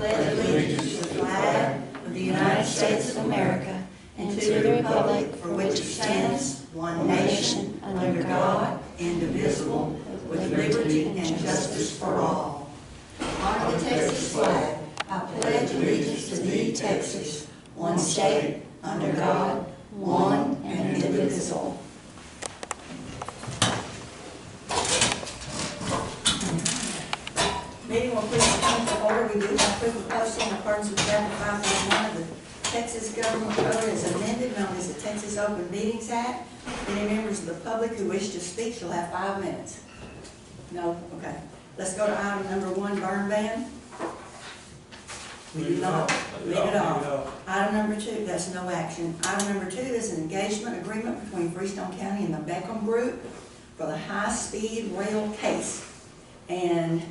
pledge allegiance to the flag of the United States of America and to the republic for which it stands, one nation, under God, indivisible, with liberty and justice for all. Honor the Texas flag. I pledge allegiance to thee, Texas, one state, under God, one and indivisible. Meeting will please come to order. We do have proof of posting in accordance with chapter 5.1 of the Texas Government Code as amended, known as the Texas Open Meetings Act. Any members of the public who wish to speak shall have 5 minutes. No? Okay. Let's go to item number 1, burn ban. We do not. Leave it off. Item number 2, that's no action. Item number 2 is an engagement agreement between Freestone County and the Beckham Group for the high-speed rail case. And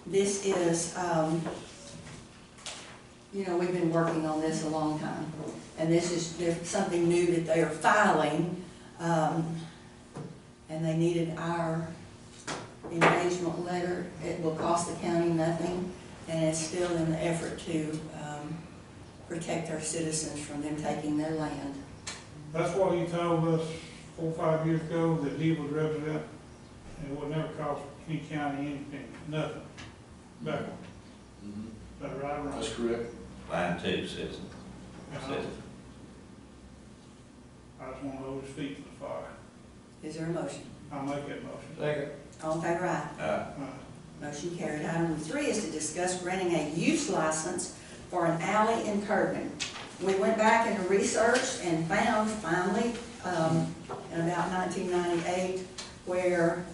this is, you know, we've been working on this a long time. And this is something new that they are filing. And they needed our engagement letter. It will cost the county nothing. And it's still in the effort to protect our citizens from them taking their land. That's what he told us 4 or 5 years ago, that he would represent, and it would never cost any county anything, nothing. Back on. Mm-hmm. Is that right or wrong? That's correct. Line 2 says it. I just want to hold his feet to the fire. Is there a motion? I'll make that motion. Second. All in favor, aye. Motion carried. Item number 3 is to discuss granting a use license for an alley in Kerwin. We went back and researched and found finally in about 1998 where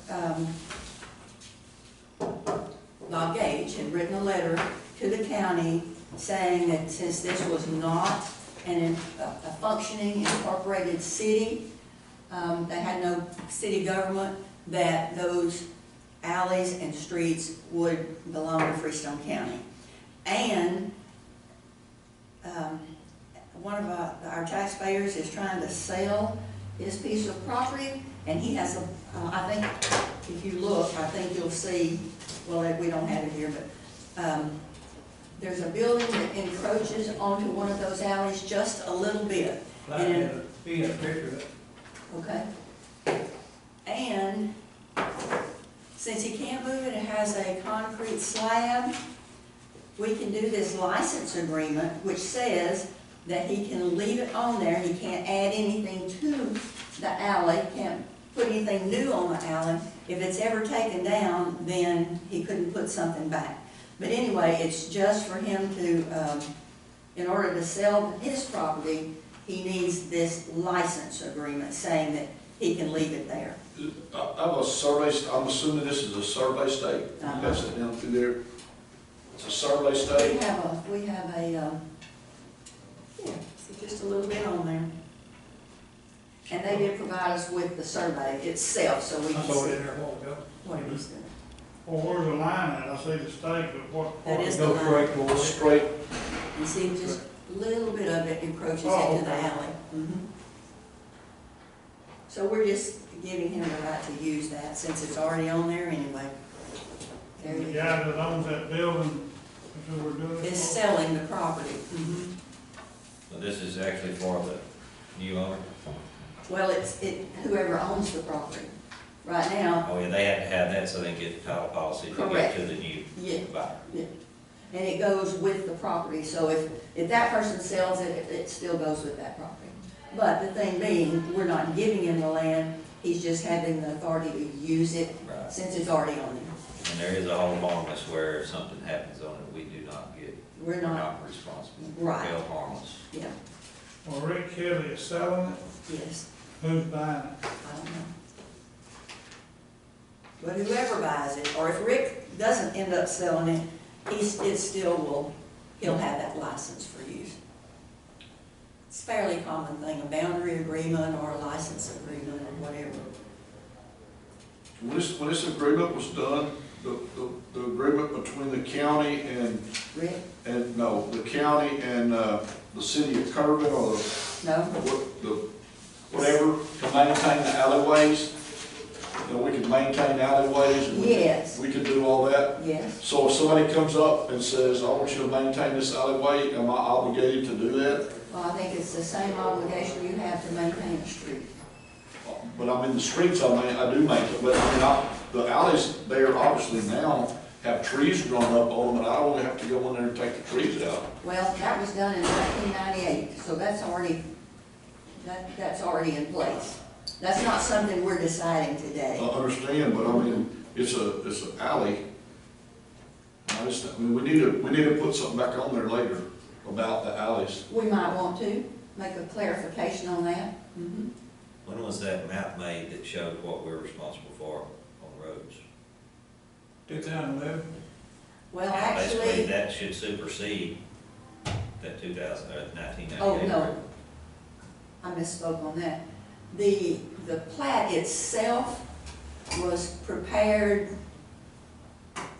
Bob Gage had written a letter to the county saying that since this was not a functioning incorporated city, they had no city government, that those alleys and streets would belong to Freestone County. And one of our taxpayers is trying to sell his piece of property, and he has a, I think if you look, I think you'll see, well, we don't have it here, but there's a building that encroaches onto one of those alleys just a little bit. And He had a picture of it. okay. And since he can't move it, it has a concrete slab. We can do this license agreement, which says that he can leave it on there. He can't add anything to the alley, can't put anything new on the alley. If it's ever taken down, then he couldn't put something back. But anyway, it's just for him to, in order to sell his property, he needs this license agreement saying that he can leave it there. I was survey. I'm assuming this is a survey state. That's it down through there. It's a survey state. We have a, yeah, see just a little bit on there. And they did provide us with the survey itself, so we can see what it is doing. Well, where's the line at? I see the state, but what part? That is the line. Straight. You see, just a little bit of it encroaches Oh, into the okay. alley. So we're just giving him the right to use that since it's already on there anyway. There The you guy go. that owns that building, that's who we're doing it Is for. selling the property. So this is actually for the new owner? Well, it's whoever owns the property. Right now, Oh, yeah, they have to have that so they can get the title policy to Correct. get to the new yeah, buyer. yeah. And it goes with the property, so if that person sells it, it still goes with that property. But the thing being, we're not giving him the land, he's just having the authority to use it Right. since it's already on there. And there is a hold harmless where if something happens on it, we do not get, We're not, responsible. Right. Held harmless. yeah, Well, Rick Kelly is selling it. yes, Who's buying it? I don't know. But whoever buys it, or if Rick doesn't end up selling it, it still will, he'll have that license for use. It's a fairly common thing, a boundary agreement or a license agreement or whatever. When this agreement was done, the agreement between the county and Rick? the county and the city of Kerwin, or No? whatever, to maintain the alleyways, you know, we can maintain alleyways. And Yes. we can do all that. Yes. So if somebody comes up and says, I want you to maintain this alleyway, am I obligated to do that? Well, I think it's the same obligation you have to maintain a street. But I'm in the streets, I do maintain, but the alleys there obviously now have trees grown up on them, and I don't have to go in there and take the trees out. Well, that was done in 1998, so that's already in place. That's not something we're deciding today. I understand, but I mean, it's an alley. We need to put something back on there later about the alleys. We might want to make a clarification on that. Mhm. When was that map made that showed what we're responsible for on roads? 2011. Well, Basically, actually, that should supersede that 2000, or 1998. oh, no, I misspoke on that. The plat itself was prepared,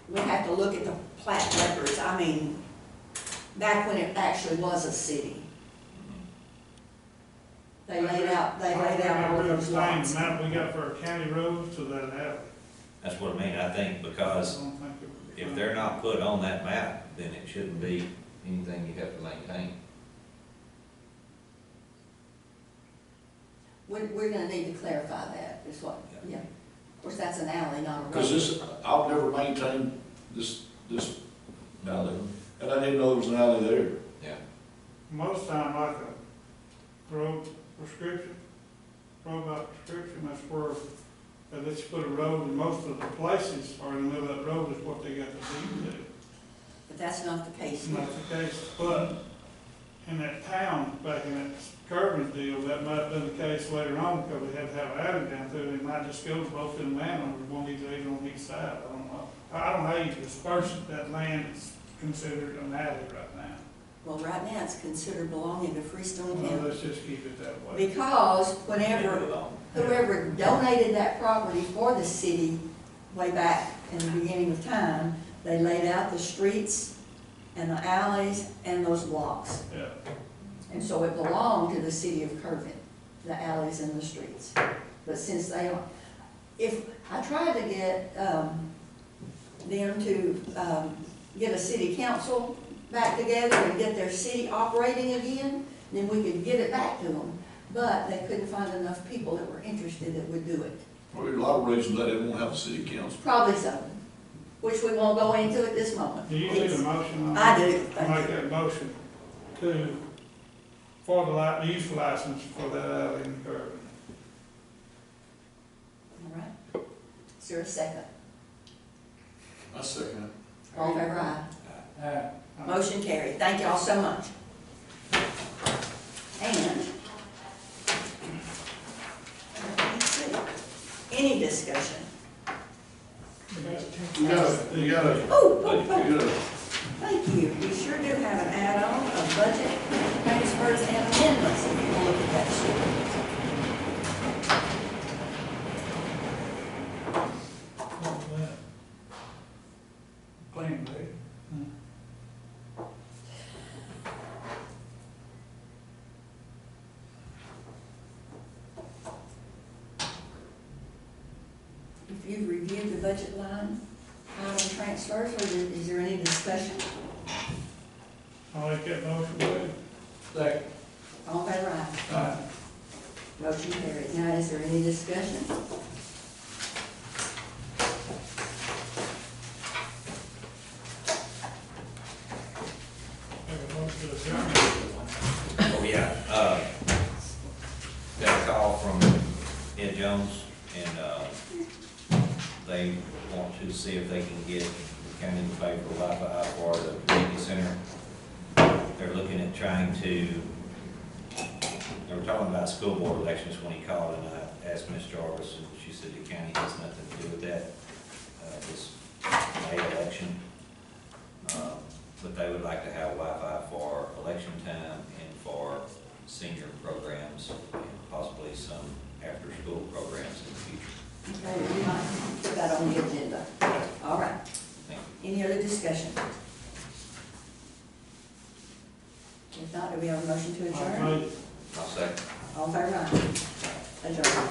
we have to look at the plat records, I mean, back when it actually was a city. They laid out all those lots. The map we got for our county roads to that alley. That's what I mean, I think, I because don't think it would be if fine. they're not put on that map, then it shouldn't be anything you have to maintain. We're gonna need to clarify that, is what, yeah. Of course, that's an alley, not a road. Because I've never maintained this alley, and I didn't know there was an alley there. Yeah. Most time, like a road prescription, road by prescription, that's where they let you put a road, and most of the places are in the middle of that road is what they got the deed to do. But that's not the case It's here. not the case, but in that town, back in that Kirby's deal, that might have been the case later on, because they had to have an alley down through, they might just go to both of them landowners, one either on each side, I don't know. I don't know how you disperse it, that land is considered an alley right now. Well, right now, it's considered belonging to Freestone Well, County. let's just keep it that way. Because whoever donated that property for the city way back in the beginning of time, they laid out the streets and the alleys and those blocks. Yeah. And so it belonged to the city of Kerrville, the alleys and the streets. But since they are, if, I tried to get, them to, get a city council back together and get their city operating again, then we could give it back to them. But they couldn't find enough people that were interested that would do it. Well, there's a lot of reasons that they won't have a city council. Probably so, which we won't go into at this moment. Do you need a motion on I that? do, I thank make you. that motion for the use license for that alley in Kirby. All right. Is there a second? I second it. All in favor, aye. Motion carried. Thank y'all so much. And, let's see, any discussion? You gotta, Oh, thank you. We sure do have an add-on of budget transfers and amendments, if you will look at that sheet. Clean, Dave. If you've reviewed the budget line, item transfers, or is there any discussion? I'll make that motion, Dave. Second. All in favor, aye. Aye. Motion carried. Now, is there any discussion? Make a motion to adjourn. Oh, yeah, got a call from Ed Jones, and, they want to see if they can get the county to pay for Wi-Fi for the community center. They're looking at trying to, they were talking about school board elections when he called, and I asked Ms. Jarvis, and she said the county has nothing to do with that, this May election. But they would like to have Wi-Fi for election time and for senior programs, and possibly some after-school programs in the future. Okay, we might put that on the agenda. All right. Thank you. Any other discussion? If not, do we have a motion to adjourn? I'll make I'll second. All in favor, aye. Adjourn.